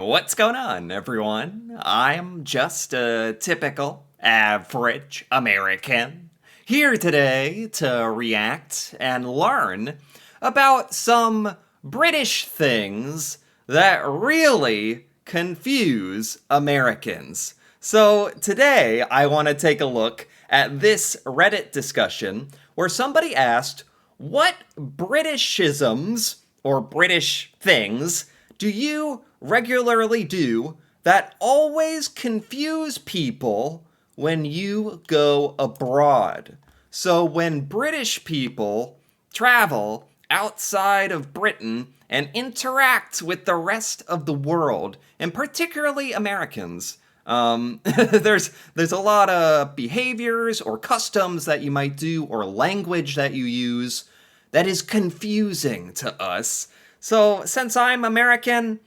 What's going on, everyone? I'm just a typical, average American here today to react and learn about some British things that really confuse Americans. So today I want to take a look at this Reddit discussion where somebody asked, what Britishisms or British things do you regularly do that always confuse people when you go abroad? So, when British people travel outside of Britain and interact with the rest of the world, and particularly Americans, there's a lot of behaviors or customs that you might do or language that you use that is confusing to us. So, since I'm American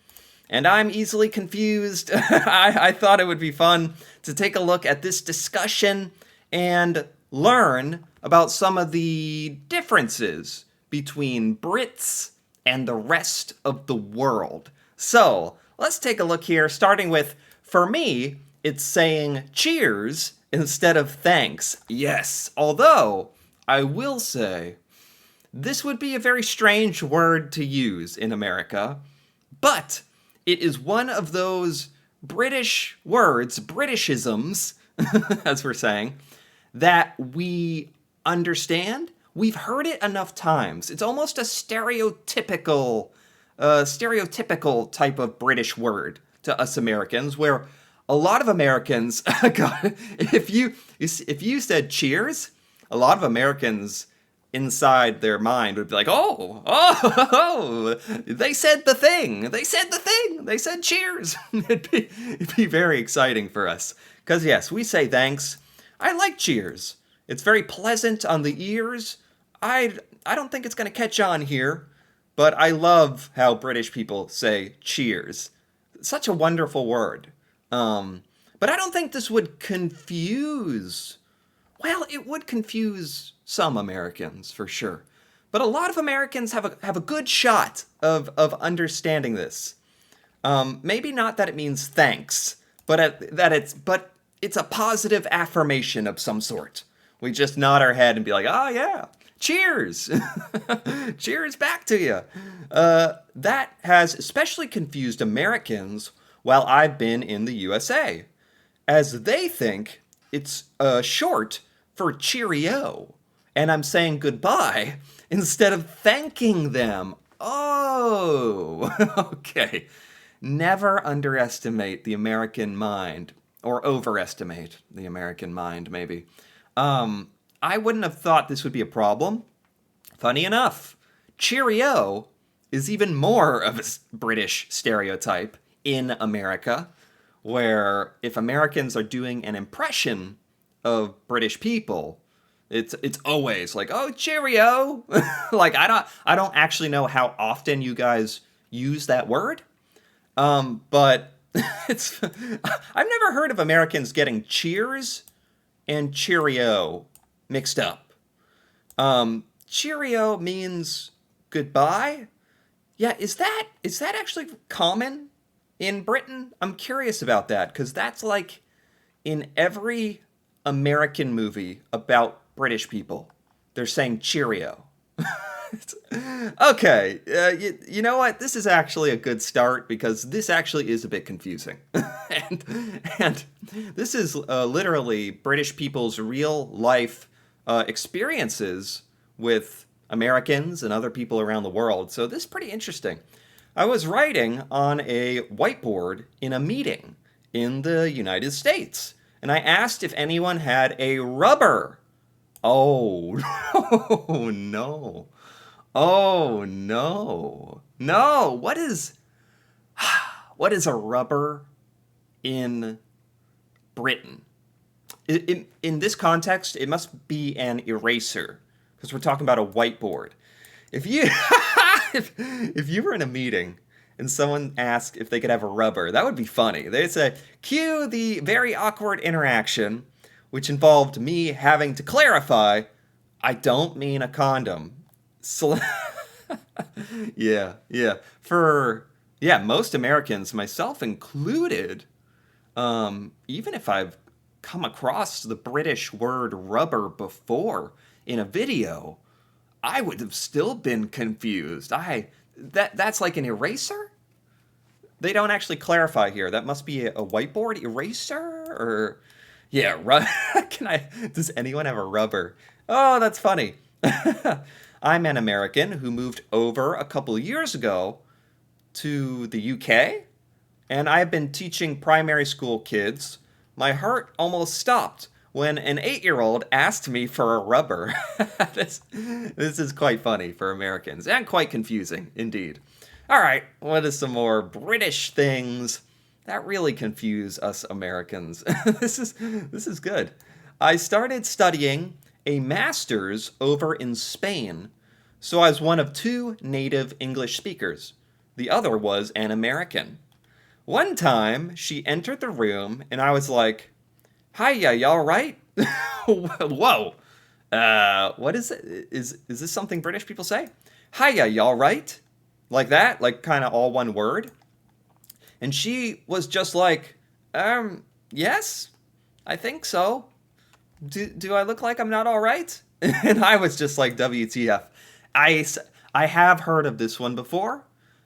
and I'm easily confused, I thought it would be fun to take a look at this discussion and learn about some of the differences between Brits and the rest of the world. So, let's take a look here, starting with, for me, it's saying cheers instead of thanks. Yes, although I will say this would be a very strange word to use in America, but it is one of those British words, Britishisms, as we're saying, that we understand. We've heard it enough times. It's almost a stereotypical type of British word to us Americans, where a lot of Americans, God, if you said cheers, a lot of Americans inside their mind would be like, oh, they said the thing. They said the thing. They said cheers. It'd be very exciting for us. Because, yes, we say thanks. I like cheers. It's very pleasant on the ears. I don't think it's going to catch on here, but I love how British people say cheers. Such a wonderful word. But I don't think this would confuse, well, it would confuse some Americans for sure. But a lot of Americans have a good shot of understanding this. Maybe not that it means thanks, but it's a positive affirmation of some sort. We just nod our head and be like, oh yeah, cheers, cheers back to you. That has especially confused Americans while I've been in the USA, as they think it's short for cheerio, and I'm saying goodbye instead of thanking them. Oh, okay. Never underestimate the American mind, or overestimate the American mind, maybe. I wouldn't have thought this would be a problem. Funny enough, cheerio is even more of a British stereotype in America, where if Americans are doing an impression of British people, it's always like, oh, cheerio. Like I don't actually know how often you guys use that word. But it's I've never heard of Americans getting cheers and cheerio mixed up. Cheerio means goodbye. Yeah, is that actually common in Britain? I'm curious about that because that's like in every American movie about British people. They're saying cheerio. Okay, you know what? This is actually a good start because this actually is a bit confusing, and this is literally British people's real life experiences with Americans and other people around the world. So this is pretty interesting. I was writing on a whiteboard in a meeting in the United States, and I asked if anyone had a rubber. Oh, oh no. Oh no. No, what is a rubber in Britain? In this context, it must be an eraser because we're talking about a whiteboard. If you if you were in a meeting and someone asked if they could have a rubber, that would be funny. They'd say, "Cue the very awkward interaction, which involved me having to clarify, I don't mean a condom." So, yeah, yeah. For Yeah, most Americans, myself included, even if I've come across the British word rubber before in a video, I would have still been confused. That's like an eraser? They don't actually clarify here. That must be a whiteboard eraser or yeah, can I does anyone have a rubber? Oh, that's funny. I'm an American who moved over a couple of years ago to the UK, and I've been teaching primary school kids. My heart almost stopped when an 8-year-old asked me for a rubber. this is quite funny for Americans and quite confusing indeed. All right, what is some more British things that really confuse us Americans? This is good. I started studying a master's over in Spain, so I was one of two native English speakers. The other was an American. One time, she entered the room, and I was like, "Hiya, y'all right?" Whoa. What is it? Is this something British people say? "Hiya, y'all right?" Like that, like kind of all one word. And she was just like, yes, I think so. Do I look like I'm not all right? And I was just like, WTF. I, I have heard of this one before,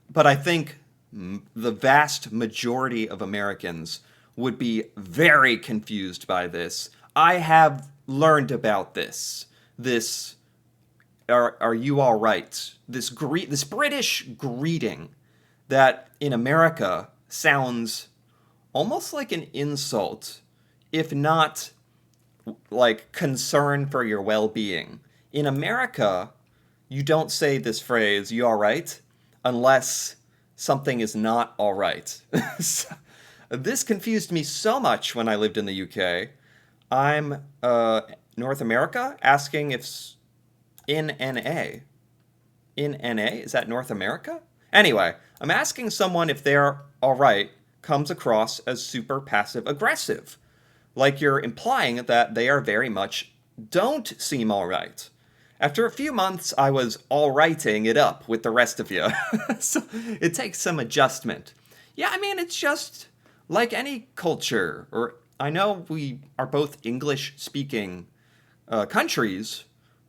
but I think the vast majority of Americans would be very confused by this. I have learned about this. This are you all right? This British greeting that in America sounds almost like an insult, if not like concern for your well-being. In America, you don't say this phrase, "you all right?" unless something is not all right. So, this confused me so much when I lived in the UK. I'm North America asking if in NA. In NA? Is that North America? Anyway, I'm asking someone if they're alright comes across as super passive aggressive. Like you're implying that they are very much don't seem alright. After a few months, I was alrighting it up with the rest of you. So it takes some adjustment. Yeah, I mean, it's just like any culture, or I know we are both English speaking countries,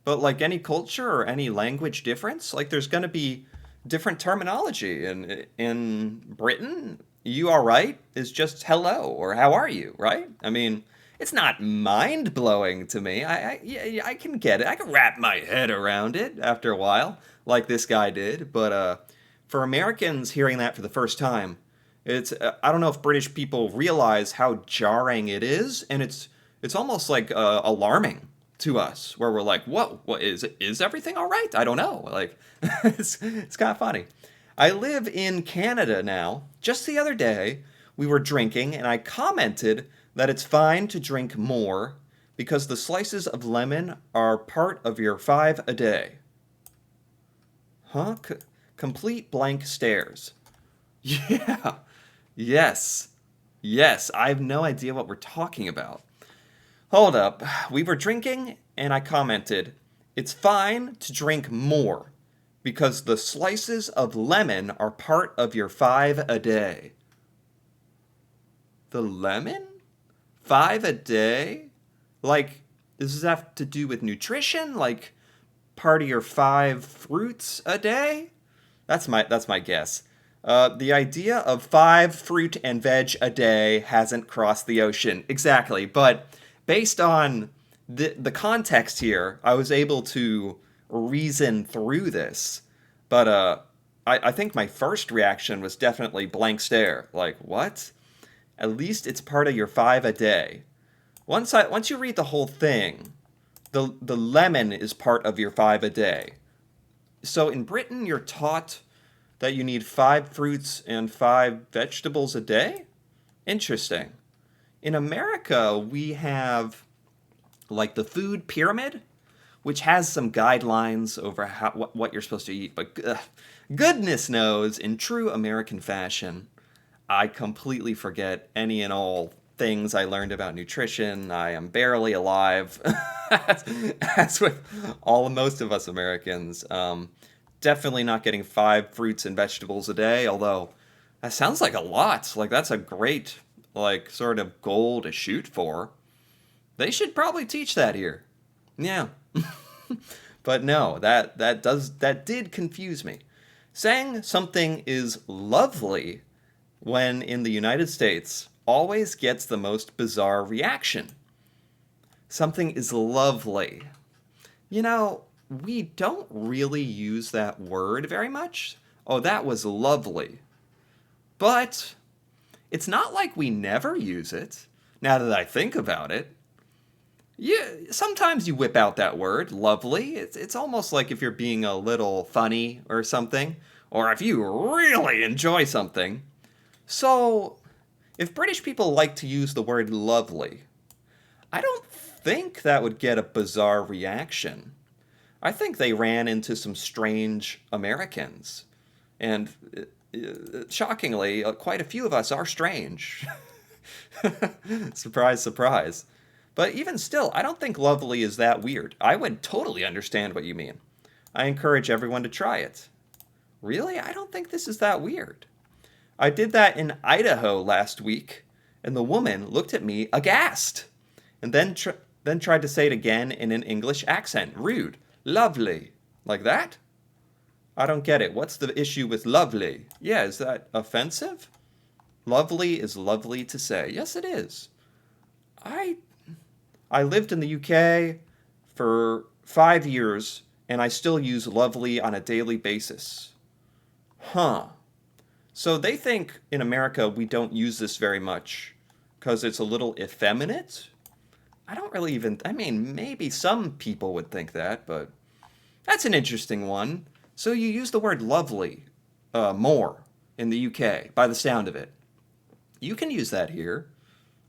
but like any culture or any language difference, like there's going to be different terminology. In Britain, "you all right" is just hello or how are you, right? I mean, it's not mind blowing to me. Yeah, I can get it. I can wrap my head around it after a while, like this guy did. But for Americans hearing that for the first time, it's I don't know if British people realize how jarring it is, and it's almost like alarming to us, where we're like, "Whoa, what is everything all right?" I don't know. Like, it's kind of funny. I live in Canada now. Just the other day, we were drinking, and I commented that it's fine to drink more because the slices of lemon are part of your 5 a day. Huh? Complete blank stares. Yeah. Yes. Yes. I have no idea what we're talking about. Hold up. We were drinking, and I commented, it's fine to drink more because the slices of lemon are part of your 5 a day. The lemon? 5 a day? Like, does this have to do with nutrition? Like, part of your 5 fruits a day? That's my guess. The idea of 5 fruit and veg a day hasn't crossed the ocean exactly, but based on the context here, I was able to reason through this. But I think my first reaction was definitely blank stare. Like, what? At least it's part of your 5 a day. Once you read the whole thing, the lemon is part of your 5 a day. So in Britain, you're taught that you need 5 fruits and 5 vegetables a day? Interesting. In America, we have like the food pyramid, which has some guidelines over what you're supposed to eat. But goodness knows, in true American fashion, I completely forget any and all things I learned about nutrition. I am barely alive, as with most of us Americans. Definitely not getting 5 fruits and vegetables a day, although That sounds like a lot. Like that's a great like sort of goal to shoot for. They should probably teach that here. Yeah. But no, that did confuse me. Saying something is lovely when in the United States always gets the most bizarre reaction. Something is lovely. You know, we don't really use that word very much. Oh, that was lovely. But it's not like we never use it, now that I think about it. Yeah, sometimes you whip out that word, lovely. It's almost like if you're being a little funny or something, or if you really enjoy something. So, if British people like to use the word lovely, I don't think that would get a bizarre reaction. I think they ran into some strange Americans. And shockingly, quite a few of us are strange. Surprise, surprise. But even still, I don't think lovely is that weird. I would totally understand what you mean. I encourage everyone to try it. Really? I don't think this is that weird. I did that in Idaho last week, and the woman looked at me aghast, and then tried to say it again in an English accent. Rude. Lovely. Like that? I don't get it. What's the issue with lovely? Yeah, is that offensive? Lovely is lovely to say. Yes, it is. I I lived in the UK for 5 years, and I still use lovely on a daily basis. Huh. So they think in America we don't use this very much because it's a little effeminate? I don't really even, I mean, maybe some people would think that, but that's an interesting one. So you use the word lovely more in the UK, by the sound of it. You can use that here.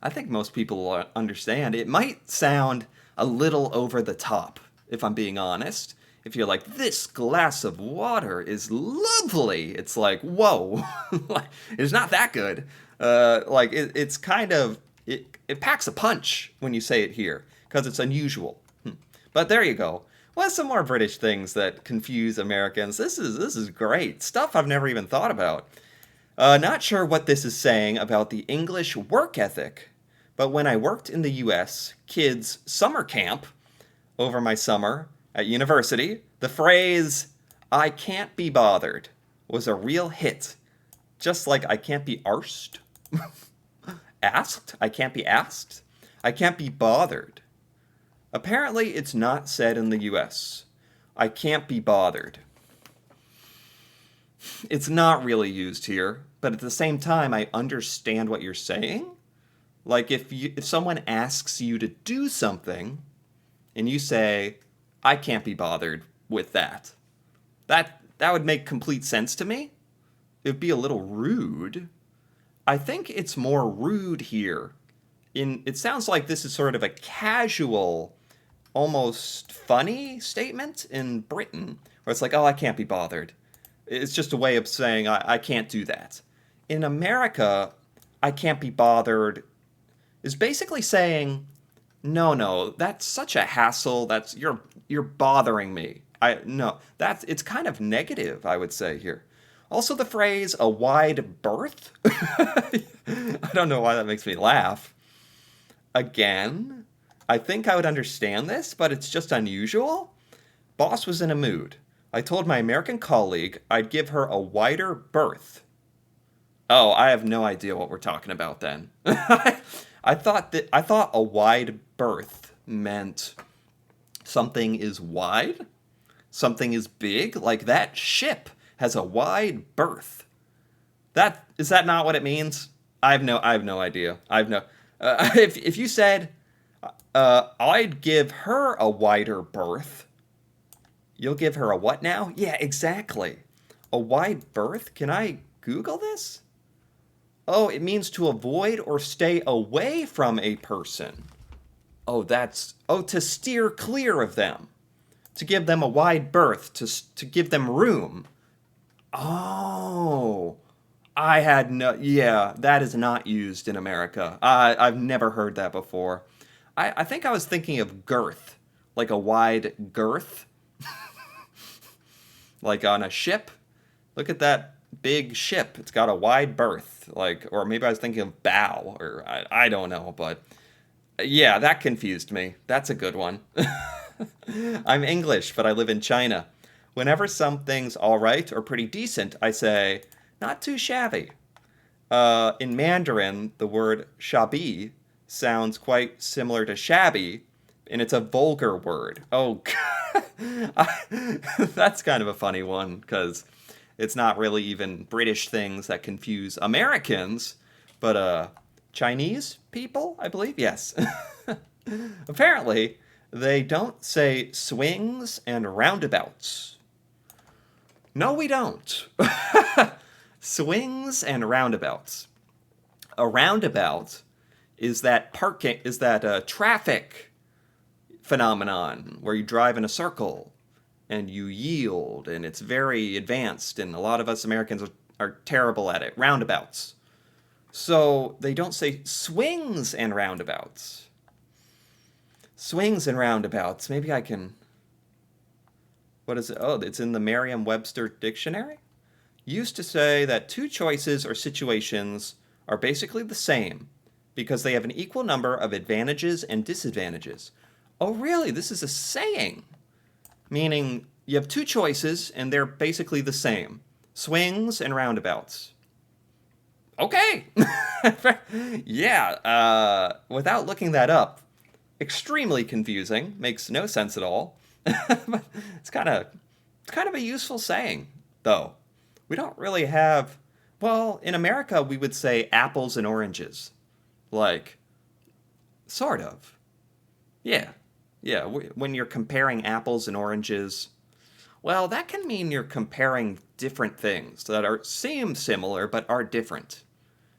I think most people will understand. It might sound a little over the top, if I'm being honest. If you're like, this glass of water is lovely, it's like, whoa, it's not that good. It's kind of, it packs a punch when you say it here, because it's unusual. But there you go. Well, some more British things that confuse Americans. This is great stuff I've never even thought about. Not sure what this is saying about the English work ethic, but when I worked in the US kids' summer camp over my summer at university, the phrase, I can't be bothered, was a real hit. Just like I can't be arsed. Asked? I can't be asked? I can't be bothered. Apparently, it's not said in the US. I can't be bothered. It's not really used here, but at the same time, I understand what you're saying. Like if someone asks you to do something and you say, I can't be bothered with that. That would make complete sense to me. It would be a little rude. I think it's more rude here. It sounds like this is sort of a casual, almost funny statement in Britain, where it's like, oh, I can't be bothered. It's just a way of saying I can't do that. In America, I can't be bothered is basically saying, no, that's such a hassle. That's you're bothering me. It's kind of negative, I would say here. Also, the phrase "a wide berth." I don't know why that makes me laugh. Again, I think I would understand this, but it's just unusual. Boss was in a mood. I told my American colleague I'd give her a wider berth. Oh, I have no idea what we're talking about then. I thought a wide berth meant something is wide, something is big, like that ship has a wide berth. That is that not what it means? I have no idea. I have no. If you said I'd give her a wider berth, you'll give her a what now? Yeah, exactly. A wide berth? Can I Google this? Oh, it means to avoid or stay away from a person. To steer clear of them. To give them a wide berth, to give them room. Oh, yeah, that is not used in America. I've never heard that before. I think I was thinking of girth, like a wide girth, like on a ship. Look at that. big ship. It's got a wide berth, like, or maybe I was thinking of bow, or I don't know, but yeah, that confused me. That's a good one. I'm English, but I live in China. Whenever something's all right or pretty decent, I say, not too shabby. In Mandarin, the word shabi sounds quite similar to shabby, and it's a vulgar word. Oh, that's kind of a funny one because it's not really even British things that confuse Americans, but Chinese people, I believe, yes. Apparently, they don't say swings and roundabouts. No, we don't. Swings and roundabouts. A roundabout is that traffic phenomenon where you drive in a circle and you yield, and it's very advanced, and a lot of us Americans are terrible at it. Roundabouts. So they don't say swings and roundabouts. Swings and roundabouts. Maybe I can. What is it? Oh, it's in the Merriam-Webster dictionary. Used to say that two choices or situations are basically the same because they have an equal number of advantages and disadvantages. Oh, really? This is a saying. Meaning you have two choices and they're basically the same. Swings and roundabouts. Okay. Yeah, without looking that up, extremely confusing, makes no sense at all. But it's kind of a useful saying, though. We don't really have, well, in America we would say apples and oranges. Like, sort of. Yeah. Yeah, when you're comparing apples and oranges, well, that can mean you're comparing different things that are seem similar but are different.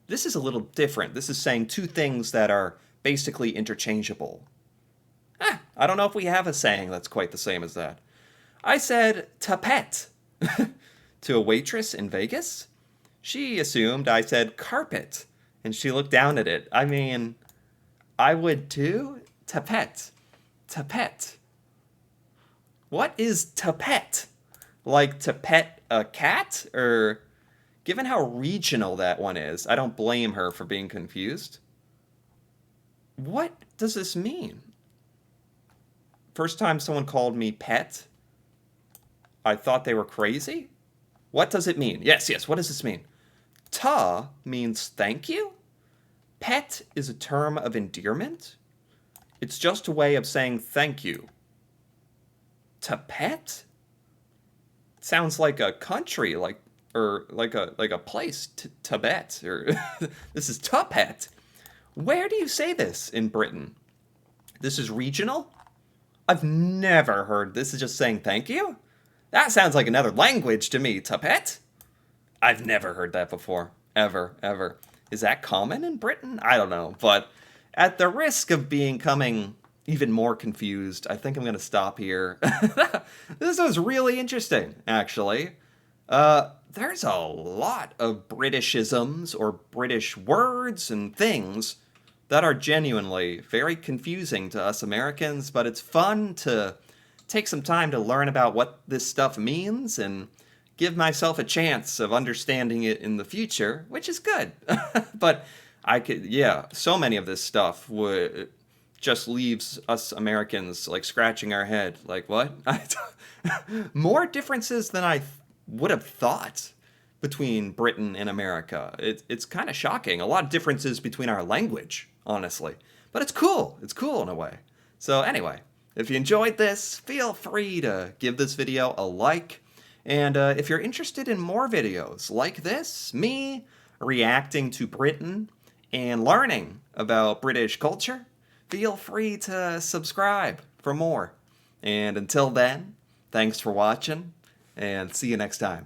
This is a little different. This is saying two things that are basically interchangeable. I don't know if we have a saying that's quite the same as that. I said tapete to a waitress in Vegas. She assumed I said carpet, and she looked down at it. I mean, I would too. Tapete. Tapete. What is tapete? Like to pet a cat? Or, given how regional that one is, I don't blame her for being confused. What does this mean? First time someone called me pet, I thought they were crazy? What does it mean? Yes, yes, what does this mean? Ta means thank you? Pet is a term of endearment? It's just a way of saying thank you. To pet? Sounds like a country, or like a place, Tibet, or this is Tupet. Where do you say this in Britain? This is regional? I've never heard this is just saying thank you. That sounds like another language to me, Tupet. I've never heard that before. Ever, ever. Is that common in Britain? I don't know. But at the risk of becoming even more confused, I think I'm going to stop here. This was really interesting, actually. There's a lot of Britishisms or British words and things that are genuinely very confusing to us Americans, but it's fun to take some time to learn about what this stuff means and give myself a chance of understanding it in the future, which is good. But yeah, so many of this stuff would just leaves us Americans like scratching our head, like what? More differences than I would have thought between Britain and America. It's kind of shocking. A lot of differences between our language, honestly. But it's cool. It's cool in a way. So anyway, if you enjoyed this, feel free to give this video a like. And if you're interested in more videos like this, me reacting to Britain and learning about British culture, feel free to subscribe for more. And until then, thanks for watching, and see you next time.